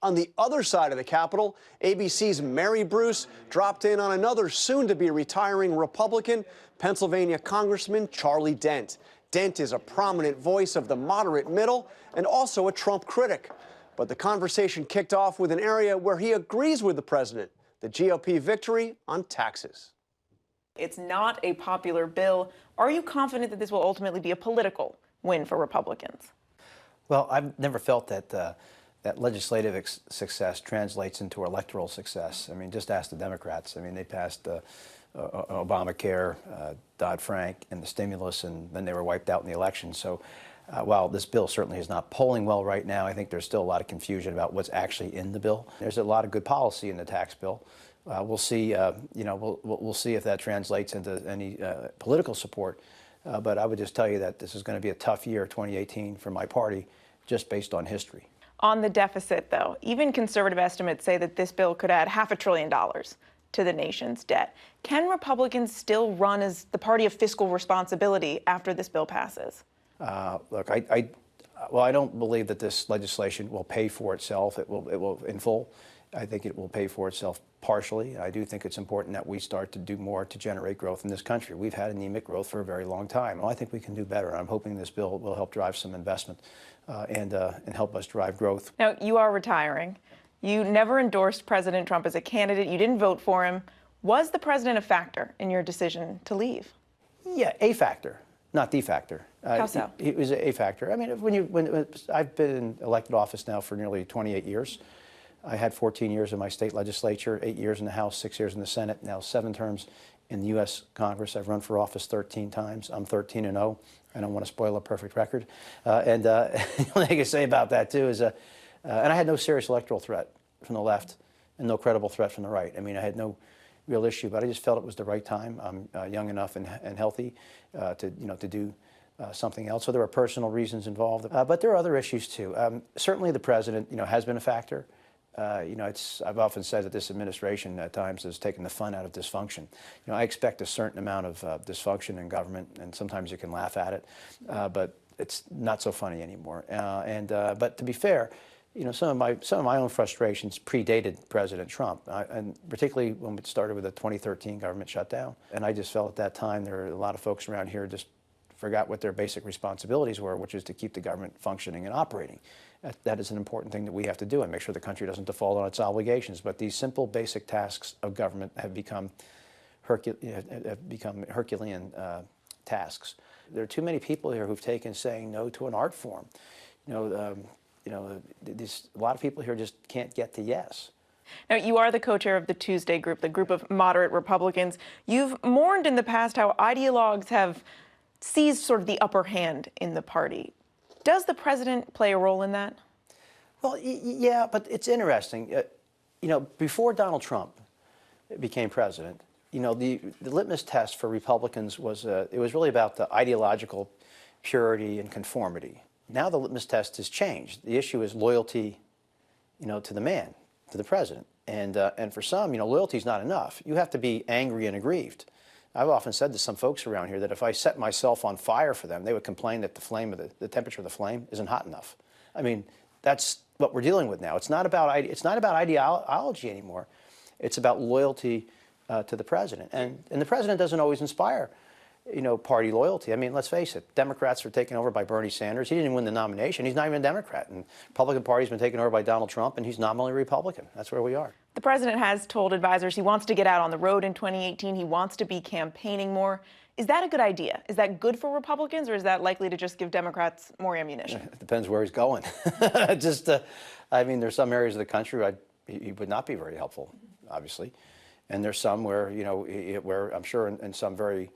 On the other side of the Capitol, ABC's Mary Bruce dropped in on another soon-to-be retiring Republican, Pennsylvania Congressman Charlie Dent. Dent is a prominent voice of the moderate middle and also a Trump critic. But the conversation kicked off with an area where he agrees with the president, the GOP victory on taxes. It's not a popular bill. Are you confident that this will ultimately be a political win for Republicans? Well, I've never felt that that legislative success translates into electoral success. I mean, just ask the Democrats. I mean, they passed Obamacare, Dodd-Frank, and the stimulus, and then they were wiped out in the election. So while this bill certainly is not polling well right now, I think there's still a lot of confusion about what's actually in the bill. There's a lot of good policy in the tax bill. We'll see. We'll see if that translates into any political support. But I would just tell you that this is going to be a tough year, 2018, for my party, just based on history. On the deficit, though, even conservative estimates say that this bill could add $500 billion to the nation's debt. Can Republicans still run as the party of fiscal responsibility after this bill passes? Look, well, I don't believe that this legislation will pay for itself. It will in full. I think it will pay for itself partially. I do think it's important that we start to do more to generate growth in this country. We've had anemic growth for a very long time. Well, I think we can do better. I'm hoping this bill will help drive some investment and help us drive growth. Now, you are retiring. You never endorsed President Trump as a candidate. You didn't vote for him. Was the president a factor in your decision to leave? Yeah, a factor, not the factor. How so? It was a factor. I mean, when I've been in elected office now for nearly 28 years. I had 14 years in my state legislature, 8 years in the House, 6 years in the Senate, now 7 terms in the U.S. Congress. I've run for office 13 times. I'm 13-0. I don't want to spoil a perfect record. The only thing I can say about that, too, is, and I had no serious electoral threat from the left and no credible threat from the right. I mean, I had no real issue, but I just felt it was the right time. I'm young enough and healthy to do something else. So there were personal reasons involved. But there are other issues, too. Certainly the president, has been a factor. I've often said that this administration at times has taken the fun out of dysfunction. I expect a certain amount of dysfunction in government, and sometimes you can laugh at it, but it's not so funny anymore. But to be fair, some of my own frustrations predated President Trump, and particularly when it started with the 2013 government shutdown. And I just felt at that time there were a lot of folks around here just forgot what their basic responsibilities were, which is to keep the government functioning and operating. That is an important thing that we have to do and make sure the country doesn't default on its obligations. But these simple, basic tasks of government have become Herculean tasks. There are too many people here who've taken saying no to an art form. A lot of people here just can't get to yes. Now, you are the co-chair of the Tuesday Group, the group of moderate Republicans. You've mourned in the past how ideologues have seized sort of the upper hand in the party. Does the president play a role in that? Well, yeah, but it's interesting. Before Donald Trump became president, the litmus test for Republicans was it was really about the ideological purity and conformity. Now the litmus test has changed. The issue is loyalty, to the man, to the president. And for some, loyalty is not enough. You have to be angry and aggrieved. I've often said to some folks around here that if I set myself on fire for them, they would complain that the temperature of the flame isn't hot enough. I mean, that's what we're dealing with now. It's not about ideology anymore. It's about loyalty to the president. And the president doesn't always inspire, party loyalty. I mean, let's face it, Democrats were taken over by Bernie Sanders. He didn't win the nomination. He's not even a Democrat. And the Republican Party's been taken over by Donald Trump, and he's nominally Republican. That's where we are. The president has told advisors he wants to get out on the road in 2018. He wants to be campaigning more. Is that a good idea? Is that good for Republicans, or is that likely to just give Democrats more ammunition? It depends where he's going. I mean, there's some areas of the country where he would not be very helpful, obviously. And there's some where, where I'm sure in some very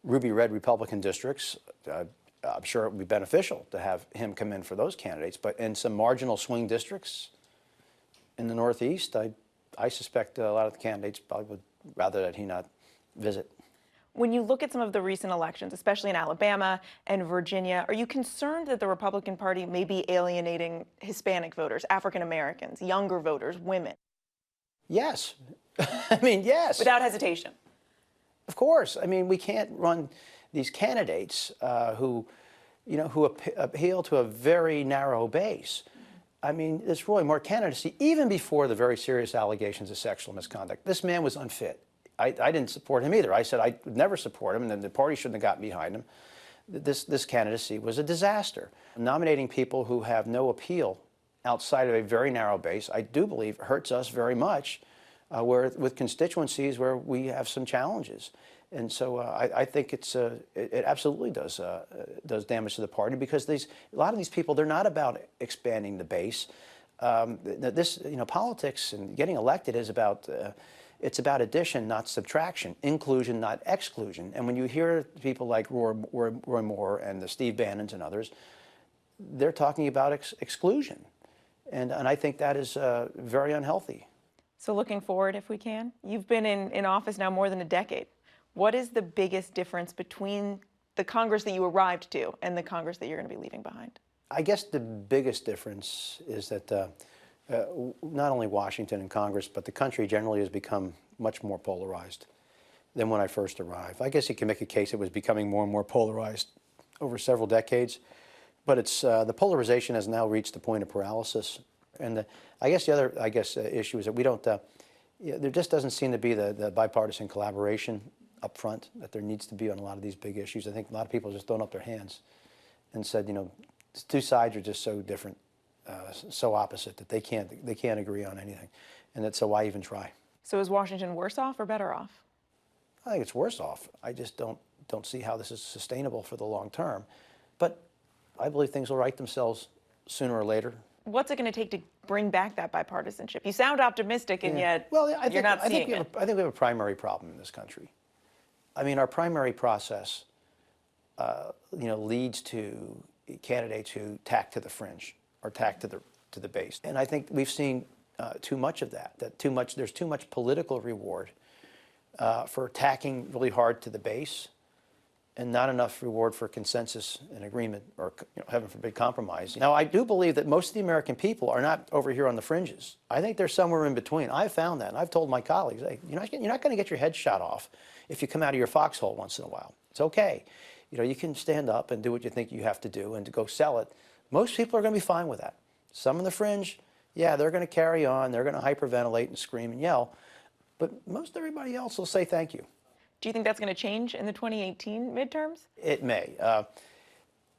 ruby red Republican districts, I'm sure it would be beneficial to have him come in for those candidates. But in some marginal swing districts in the Northeast, I suspect a lot of the candidates probably would rather that he not visit. When you look at some of the recent elections, especially in Alabama and Virginia, are you concerned that the Republican Party may be alienating Hispanic voters, African Americans, younger voters, women? Yes. I mean, yes. Without hesitation. Of course. I mean, we can't run these candidates who appeal to a very narrow base. I mean, it's Roy Moore candidacy, even before the very serious allegations of sexual misconduct. This man was unfit. I didn't support him either. I said I would never support him, and then the party shouldn't have gotten behind him. This candidacy was a disaster. Nominating people who have no appeal outside of a very narrow base, I do believe, hurts us very much with constituencies where we have some challenges. And so I think it absolutely does damage to the party, because a lot of these people, they're not about expanding the base. Politics and getting elected is about it's about addition, not subtraction, inclusion, not exclusion. And when you hear people like Roy Moore and the Steve Bannons and others, they're talking about exclusion. And I think that is very unhealthy. So looking forward, if we can, you've been in office now more than a decade. What is the biggest difference between the Congress that you arrived to and the Congress that you're going to be leaving behind? I guess the biggest difference is that not only Washington and Congress, but the country generally has become much more polarized than when I first arrived. I guess you can make a case it was becoming more and more polarized over several decades, but the polarization has now reached the point of paralysis. And I guess the other issue is that we don't. There just doesn't seem to be the bipartisan collaboration up front that there needs to be on a lot of these big issues. I think a lot of people just thrown up their hands and said, the two sides are just so different, so opposite that they can't agree on anything, and so why even try? So is Washington worse off or better off? I think it's worse off. I just don't see how this is sustainable for the long term, but I believe things will right themselves sooner or later. What's it going to take to bring back that bipartisanship? You sound optimistic, and yet you're not seeing it. I think we have a primary problem in this country. I mean, our primary process, leads to candidates who tack to the fringe or tack to the base, and I think we've seen too much of that. There's too much political reward for tacking really hard to the base, and not enough reward for consensus and agreement, or heaven forbid, compromise. Now, I do believe that most of the American people are not over here on the fringes. I think they're somewhere in between. I've found that, and I've told my colleagues, hey, you're not going to get your head shot off if you come out of your foxhole once in a while. It's okay. You can stand up and do what you think you have to do and to go sell it. Most people are going to be fine with that. Some on the fringe, yeah, they're going to carry on. They're going to hyperventilate and scream and yell. But most everybody else will say thank you. Do you think that's going to change in the 2018 midterms? It may.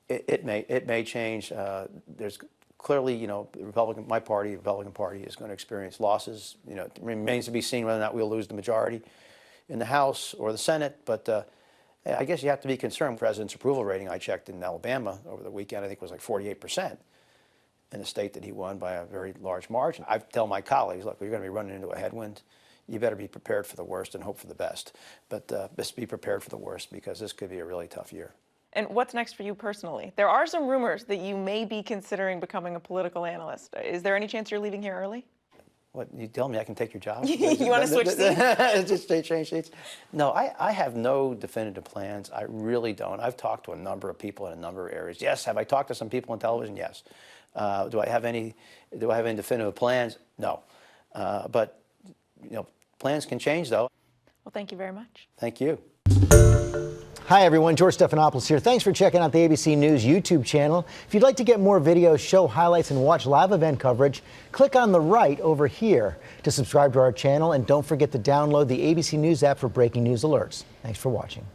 It may change. There's clearly, the Republican Party is going to experience losses. It remains to be seen whether or not we'll lose the majority in the House or the Senate. But I guess you have to be concerned. The president's approval rating, I checked in Alabama over the weekend, I think was like 48% in a state that he won by a very large margin. I tell my colleagues, look, we're going to be running into a headwind. You better be prepared for the worst and hope for the best. But just be prepared for the worst, because this could be a really tough year. And what's next for you personally? There are some rumors that you may be considering becoming a political analyst. Is there any chance you're leaving here early? What, you tell me I can take your job? You want to switch seats? Just change seats? No, I have no definitive plans. I really don't. I've talked to a number of people in a number of areas. Yes, have I talked to some people on television? Yes. Do I have any definitive plans? No. But plans can change, though. Well, thank you very much. Thank you. Hi, everyone. George Stephanopoulos here. Thanks for checking out the ABC News YouTube channel. If you'd like to get more videos, show highlights, and watch live event coverage, click on the right over here to subscribe to our channel. And don't forget to download the ABC News app for breaking news alerts. Thanks for watching.